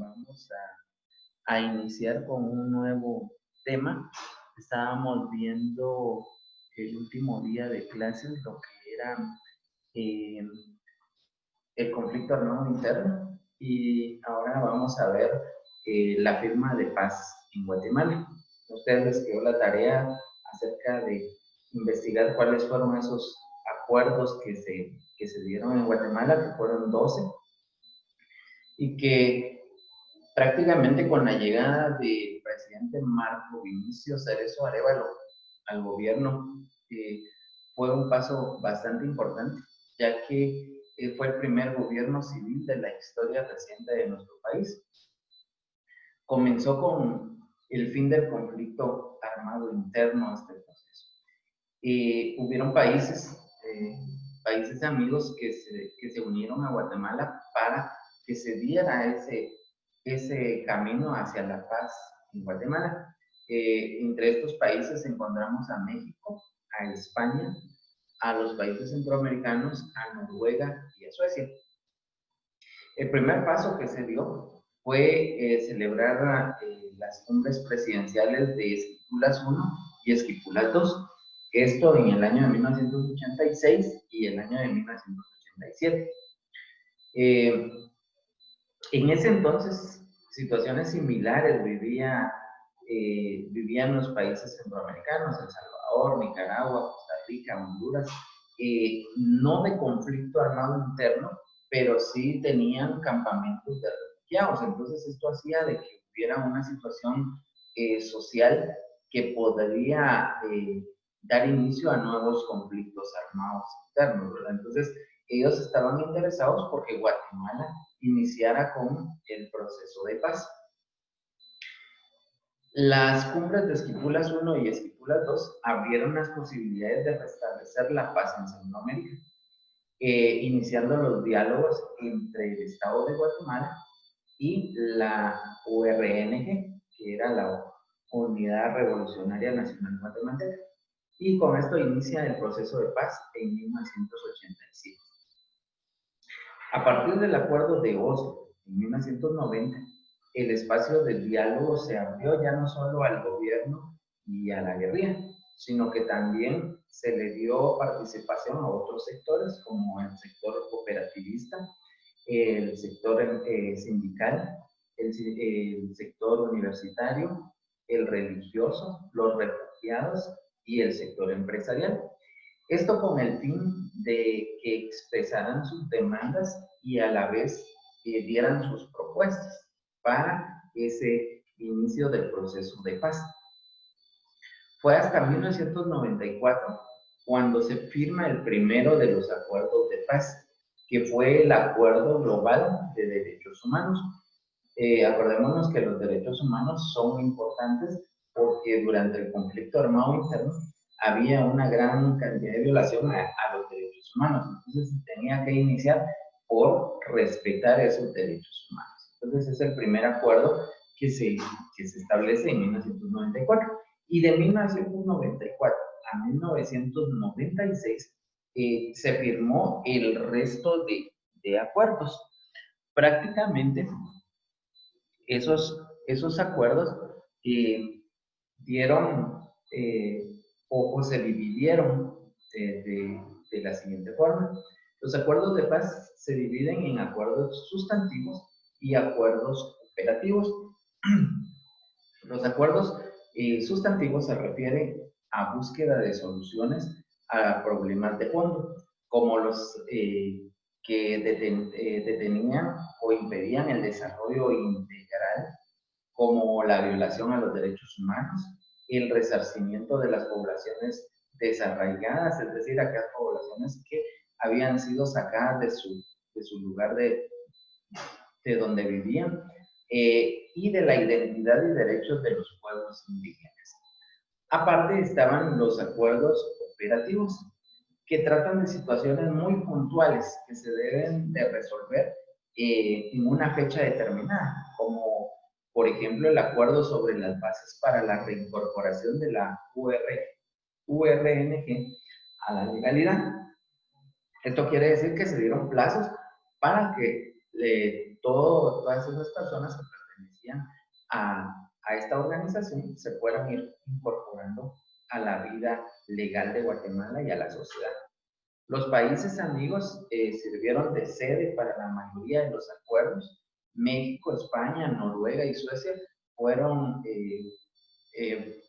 vamos a iniciar con un nuevo tema. Estábamos viendo el último día de clases lo que era eh, el conflicto armado interno y ahora vamos a ver la firma de paz en Guatemala. A ustedes les quedó la tarea acerca de investigar cuáles fueron esos acuerdos que se dieron en Guatemala, que fueron 12, y que prácticamente con la llegada del presidente Marco Vinicio Cerezo Arévalo al gobierno, fue un paso bastante importante, ya que fue el primer gobierno civil de la historia reciente de nuestro país. Comenzó con el fin del conflicto armado interno a este proceso. Hubieron países amigos que se unieron a Guatemala para que se diera ese camino hacia la paz en Guatemala. Entre estos países encontramos a México, a España, a los países centroamericanos, a Noruega y a Suecia. El primer paso que se dio fue celebrar las cumbres presidenciales de Esquipulas I y Esquipulas II. Esto en el año de 1986 y el año de 1987. En ese entonces, situaciones similares vivían los países centroamericanos, El Salvador, Nicaragua, Costa Rica, Honduras, no de conflicto armado interno, pero sí tenían campamentos de refugiados. Entonces esto hacía de que hubiera una situación social que podría dar inicio a nuevos conflictos armados internos, ¿verdad? Entonces ellos estaban interesados porque Guatemala iniciara con el proceso de paz. Las cumbres de Esquipulas I y Esquipulas II abrieron las posibilidades de restablecer la paz en Centroamérica, iniciando los diálogos entre el Estado de Guatemala y la URNG, que era la Unidad Revolucionaria Nacional Guatemalteca. Y con esto inicia el proceso de paz en 1987. A partir del Acuerdo de Oslo en 1990, el espacio de diálogo se abrió ya no solo al gobierno y a la guerrilla, sino que también se le dio participación a otros sectores, como el sector cooperativista, el sector sindical, el sector universitario, el religioso, los refugiados y el sector empresarial. Esto con el fin de que expresaran sus demandas y a la vez dieran sus propuestas para ese inicio del proceso de paz. Fue hasta 1994 cuando se firma el primero de los acuerdos de paz, que fue el Acuerdo Global de Derechos Humanos. Acordémonos que los derechos humanos son importantes porque durante el conflicto armado interno había una gran cantidad de violación a los derechos humanos. Entonces se tenía que iniciar por respetar esos derechos humanos. Entonces es el primer acuerdo que se establece en 1994. Y de 1994 a 1996 se firmó el resto de acuerdos. Prácticamente esos acuerdos dieron o se dividieron de la siguiente forma. Los acuerdos de paz se dividen en acuerdos sustantivos y acuerdos operativos. Los acuerdos sustantivos se refieren a búsqueda de soluciones a problemas de fondo, como los que detenían o impedían el desarrollo integral, como la violación a los derechos humanos, el resarcimiento de las poblaciones desarraigadas, es decir, aquellas poblaciones que habían sido sacadas de su lugar de donde vivían, y de la identidad y derechos de los pueblos indígenas. Aparte estaban los acuerdos operativos, que tratan de situaciones muy puntuales que se deben de resolver en una fecha determinada, como por ejemplo el acuerdo sobre las bases para la reincorporación de la URNG a la legalidad. Esto quiere decir que se dieron plazos para que que todas esas personas que pertenecían a esta organización se puedan ir incorporando a la vida legal de Guatemala y a la sociedad. Los países amigos sirvieron de sede para la mayoría de los acuerdos. México, España, Noruega y Suecia fueron eh,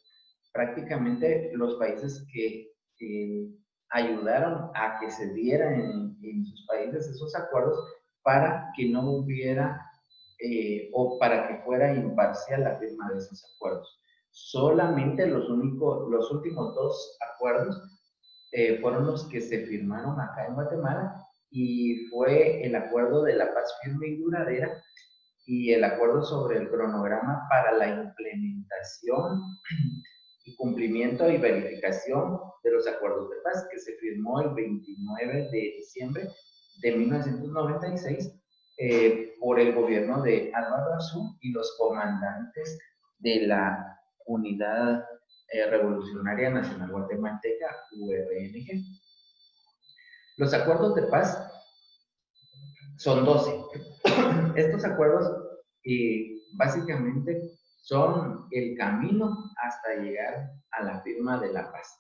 prácticamente los países que ayudaron a que se dieran en sus países esos acuerdos para que no hubiera o para que fuera imparcial la firma de esos acuerdos. Solamente los últimos dos acuerdos fueron los que se firmaron acá en Guatemala y fue el acuerdo de la paz firme y duradera y el acuerdo sobre el cronograma para la implementación y cumplimiento y verificación de los acuerdos de paz que se firmó el 29 de diciembre de 1996 por el gobierno de Álvaro Arzú y los comandantes de la Unidad Revolucionaria Nacional Guatemalteca, URNG. Los acuerdos de paz son 12. Estos acuerdos básicamente son el camino hasta llegar a la firma de la paz.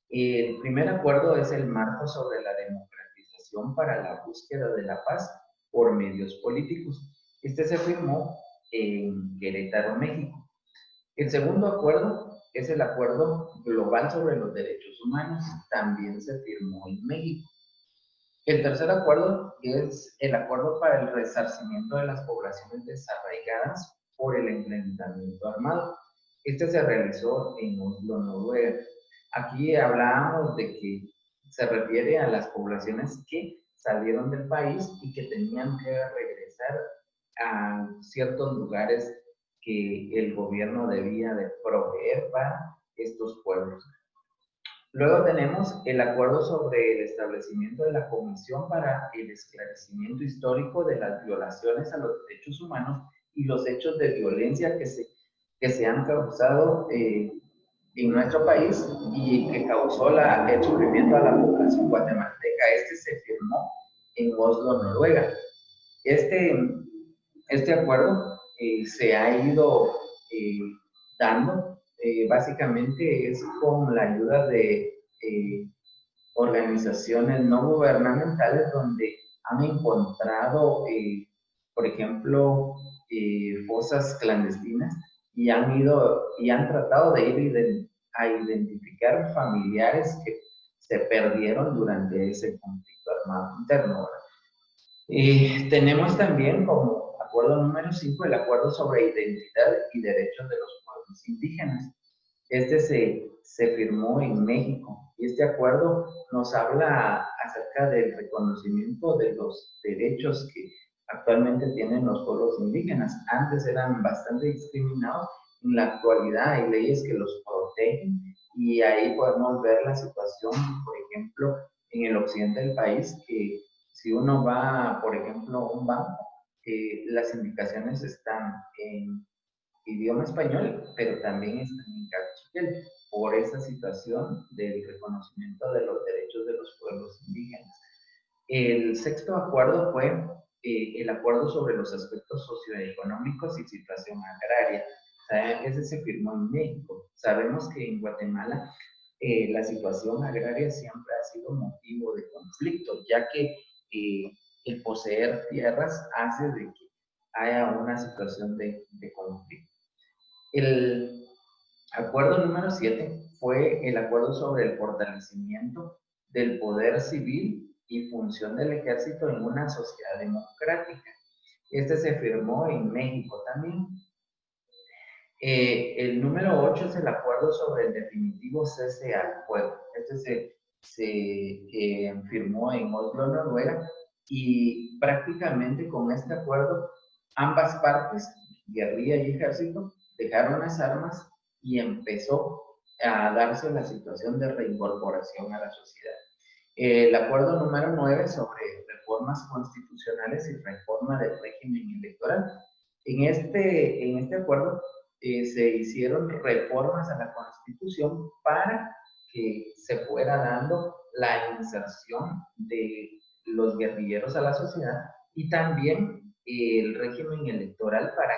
El primer acuerdo es el marco sobre la democratización para la búsqueda de la paz por medios políticos. Este se firmó en Querétaro, México. El segundo acuerdo es el Acuerdo Global sobre los Derechos Humanos. También se firmó en México. El tercer acuerdo es el acuerdo para el resarcimiento de las poblaciones desarraigadas por el enfrentamiento armado. Este se realizó en Oslo, Noruega. Aquí hablábamos de que se refiere a las poblaciones que salieron del país y que tenían que regresar a ciertos lugares que el gobierno debía de proveer para estos pueblos. Luego tenemos el acuerdo sobre el establecimiento de la Comisión para el Esclarecimiento Histórico de las Violaciones a los Derechos Humanos y los hechos de violencia que se han causado en nuestro país y que causó el sufrimiento a la población guatemalteca. Este se firmó en Oslo, Noruega. Este acuerdo se ha ido dando. Básicamente es con la ayuda de organizaciones no gubernamentales donde han encontrado, por ejemplo, fosas clandestinas y han tratado de ir a identificar familiares que se perdieron durante ese conflicto armado interno. Tenemos también como acuerdo número 5 el acuerdo sobre identidad y derechos de los pueblos indígenas. Este se firmó en México y este acuerdo nos habla acerca del reconocimiento de los derechos que actualmente tienen los pueblos indígenas. Antes eran bastante discriminados, en la actualidad hay leyes que los protegen y ahí podemos ver la situación, por ejemplo, en el occidente del país, que si uno va, por ejemplo, a un banco, las indicaciones están en idioma español, pero también están en cachiquel, por esa situación del reconocimiento de los derechos de los pueblos indígenas. El sexto acuerdo fue el acuerdo sobre los aspectos socioeconómicos y situación agraria. O sea, ese se firmó en México. Sabemos que en Guatemala la situación agraria siempre ha sido motivo de conflicto, ya que el poseer tierras hace de que haya una situación de conflicto. El acuerdo número 7 fue el acuerdo sobre el fortalecimiento del poder civil y función del ejército en una sociedad democrática. Este se firmó en México también. El número 8 es el acuerdo sobre el definitivo cese al fuego. Este se firmó en Oslo, Noruega, y prácticamente con este acuerdo ambas partes, guerrilla y ejército, dejaron las armas y empezó a darse la situación de reincorporación a la sociedad. El acuerdo número 9 sobre reformas constitucionales y reforma del régimen electoral. En este acuerdo se hicieron reformas a la Constitución para que se fuera dando la inserción de los guerrilleros a la sociedad y también el régimen electoral para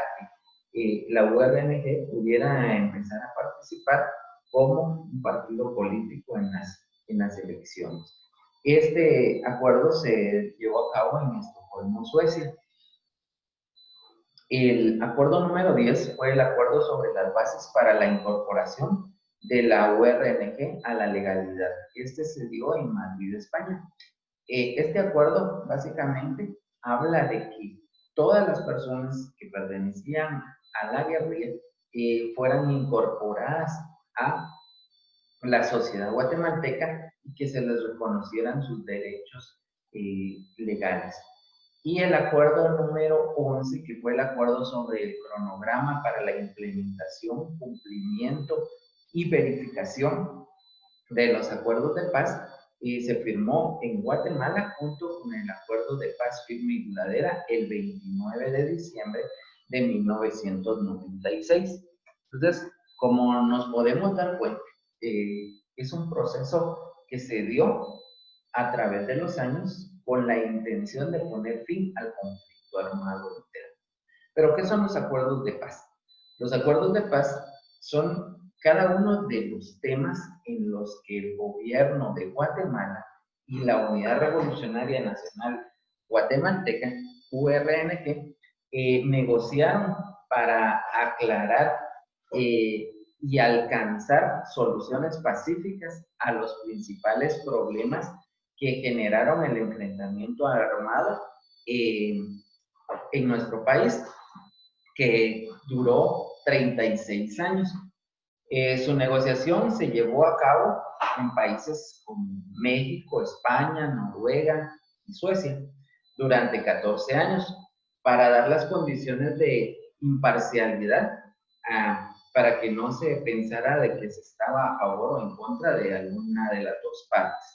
que la URNG pudiera empezar a participar como un partido político en las elecciones. Este acuerdo se llevó a cabo en Estocolmo, Suecia. El acuerdo número 10 fue el acuerdo sobre las bases para la incorporación de la URNG a la legalidad. Este se dio en Madrid, España. Este acuerdo básicamente habla de que todas las personas que pertenecían a la guerrilla fueran incorporadas a la sociedad guatemalteca y que se les reconocieran sus derechos legales. Y el acuerdo número 11, que fue el acuerdo sobre el cronograma para la implementación, cumplimiento y verificación de los acuerdos de paz, se firmó en Guatemala junto con el acuerdo de paz firme y duradera el 29 de diciembre de 1996. Entonces, como nos podemos dar cuenta, es un proceso que se dio a través de los años con la intención de poner fin al conflicto armado interno. Pero, ¿qué son los acuerdos de paz? Los acuerdos de paz son cada uno de los temas en los que el gobierno de Guatemala y la Unidad Revolucionaria Nacional Guatemalteca, URNG, negociaron para aclarar y alcanzar soluciones pacíficas a los principales problemas que generaron el enfrentamiento armado en nuestro país, que duró 36 años. Su negociación se llevó a cabo en países como México, España, Noruega y Suecia durante 14 años para dar las condiciones de imparcialidad, para que no se pensara de que se estaba a favor o en contra de alguna de las dos partes.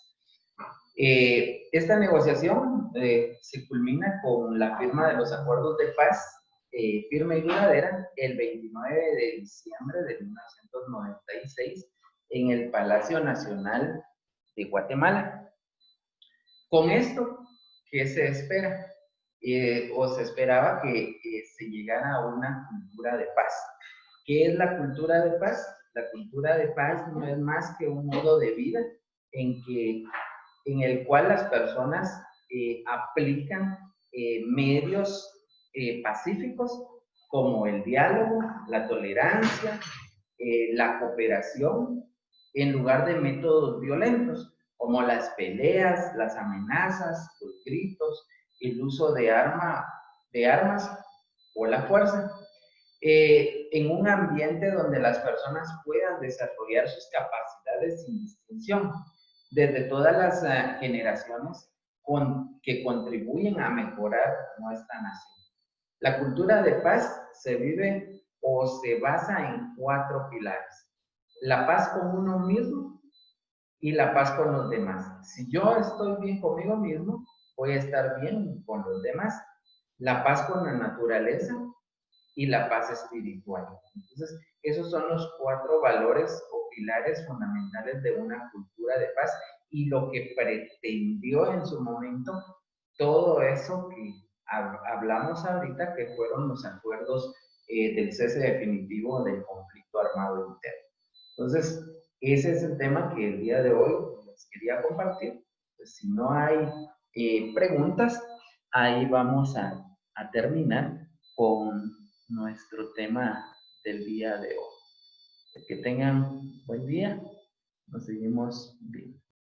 Esta negociación se culmina con la firma de los acuerdos de paz firme y duradera el 29 de diciembre de 1996 en el Palacio Nacional de Guatemala. Con esto, ¿qué se espera? O se esperaba que se llegara a una cultura de paz. ¿Qué es la cultura de paz? La cultura de paz no es más que un modo de vida en el cual las personas aplican medios pacíficos como el diálogo, la tolerancia, la cooperación, en lugar de métodos violentos como las peleas, las amenazas, los gritos, el uso de armas o la fuerza. En un ambiente donde las personas puedan desarrollar sus capacidades sin distinción, desde todas las generaciones que contribuyen a mejorar nuestra nación. La cultura de paz se vive o se basa en 4 pilares: la paz con uno mismo y la paz con los demás. Si yo estoy bien conmigo mismo, voy a estar bien con los demás. La paz con la naturaleza y la paz espiritual. Entonces, esos son los 4 valores o pilares fundamentales de una cultura de paz y lo que pretendió en su momento todo eso que hablamos ahorita, que fueron los acuerdos del cese definitivo del conflicto armado interno. Entonces, ese es el tema que el día de hoy les quería compartir. Pues, si no hay preguntas, ahí vamos a terminar con nuestro tema del día de hoy. Que tengan buen día. Nos seguimos viendo.